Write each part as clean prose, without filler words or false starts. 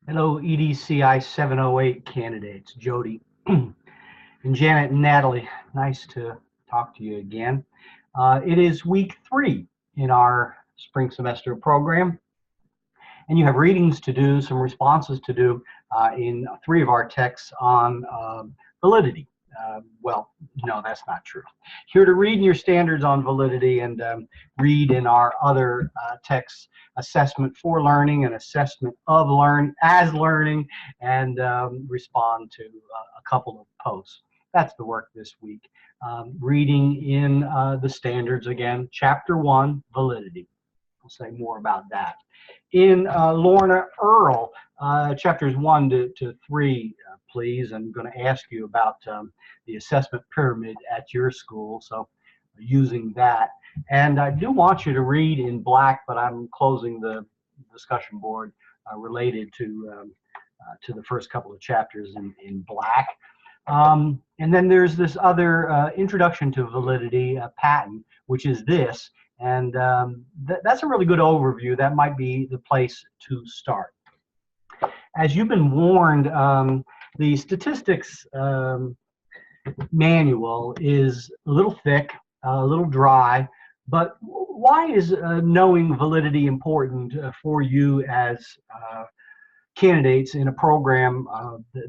Hello, EDCI 708 candidates, Jody and Janet and Natalie. Nice to talk to you again. It is week 3 in our spring semester program, and you have readings to do, some responses to do in 3 of our texts on validity. Well, no, that's not true. You're to read in your standards on validity and read in our other texts, assessment for learning and assessment of learning, and respond to a couple of posts. That's the work this week. Reading in the standards again, chapter 1, validity. I'll say more about that. In Lorna Earle, chapters 1 to 3, please. I'm going to ask you about the assessment pyramid at your school, so using that. And I do want you to read in black, but I'm closing the discussion board related to the first couple of chapters in black. And then there's this other introduction to validity patent, which is this. And that's a really good overview. That might be the place to start. As you've been warned, the statistics manual is a little thick, a little dry, but why is knowing validity important for you as candidates in a program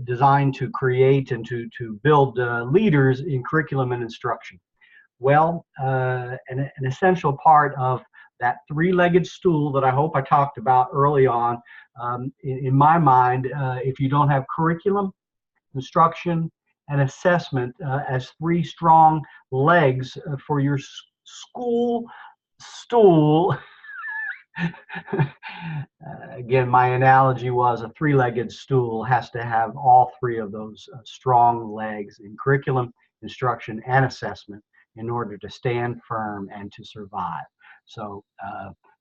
designed to create and to build leaders in curriculum and instruction? Well, an essential part of that 3-legged stool that I hope I talked about early on, in my mind, if you don't have curriculum, instruction, and assessment as 3 strong legs for your school stool, again, my analogy was a 3-legged stool has to have all 3 of those strong legs in curriculum, instruction, and assessment in order to stand firm and to survive. So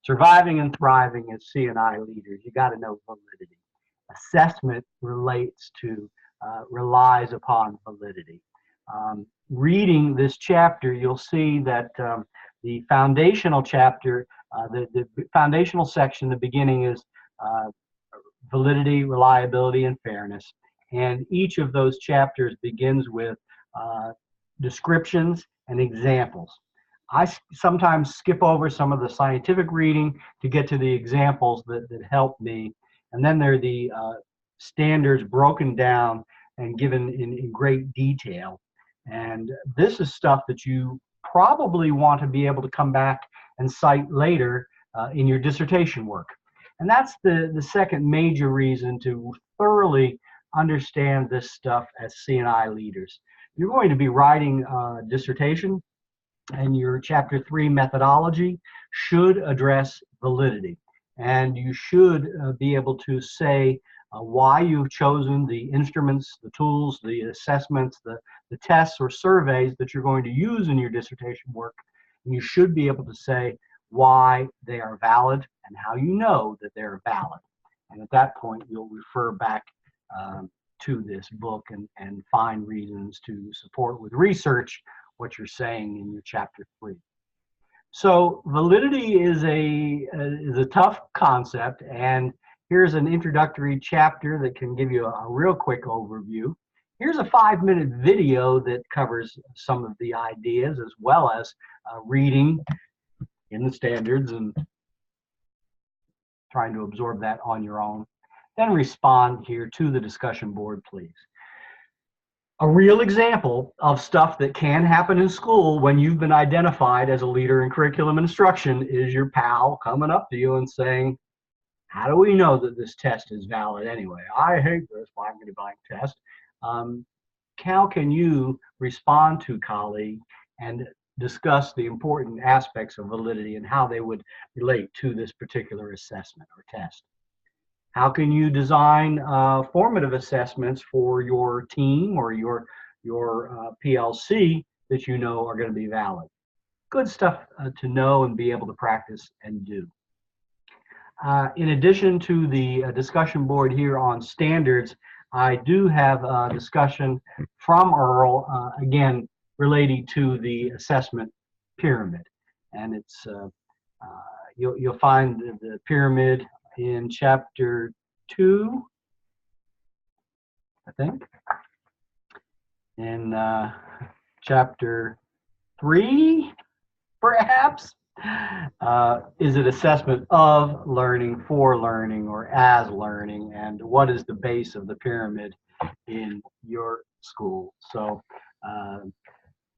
surviving and thriving as C&I leaders, you got to know validity. Assessment relies upon validity. Reading this chapter, you'll see that the foundational chapter, the foundational section, the beginning is validity, reliability, and fairness. And each of those chapters begins with descriptions and examples. I sometimes skip over some of the scientific reading to get to the examples that help me. And then there are the standards broken down and given in great detail. And this is stuff that you probably want to be able to come back and cite later in your dissertation work. And that's the second major reason to thoroughly understand this stuff as C&I leaders. You're going to be writing a dissertation, and your chapter 3 methodology should address validity. And you should be able to say why you've chosen the instruments, the tools, the assessments, the tests or surveys that you're going to use in your dissertation work. And you should be able to say why they are valid and how you know that they're valid. And at that point, you'll refer back to this book and find reasons to support with research what you're saying in your chapter 3. So validity is a tough concept, and here's an introductory chapter that can give you a real quick overview. Here's a 5-minute video that covers some of the ideas, as well as reading in the standards and trying to absorb that on your own. Then respond here to the discussion board, please. A real example of stuff that can happen in school when you've been identified as a leader in curriculum instruction is your pal coming up to you and saying, how do we know that this test is valid anyway? I hate this blankety blank test. How can you respond to colleague and discuss the important aspects of validity and how they would relate to this particular assessment or test? How can you design formative assessments for your team or your PLC that you know are going to be valid? Good stuff to know and be able to practice and do. In addition to the discussion board here on standards, I do have a discussion from Earle, again, relating to the assessment pyramid. And it's you'll find the pyramid in chapter 2 I think. In chapter 3, perhaps, is it assessment of learning, for learning, or as learning, and what is the base of the pyramid in your school? So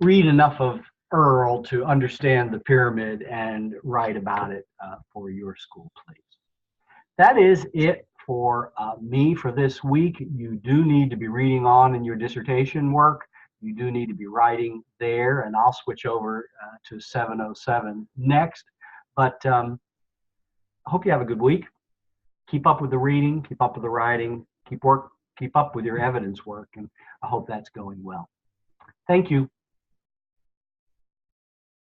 read enough of Earl to understand the pyramid and write about it for your school, please. That is it for me for this week. You do need to be reading on in your dissertation work. You do need to be writing there, and I'll switch over to 707 next. But I hope you have a good week. Keep up with the reading, keep up with the writing, keep up with your evidence work, and I hope that's going well. Thank you.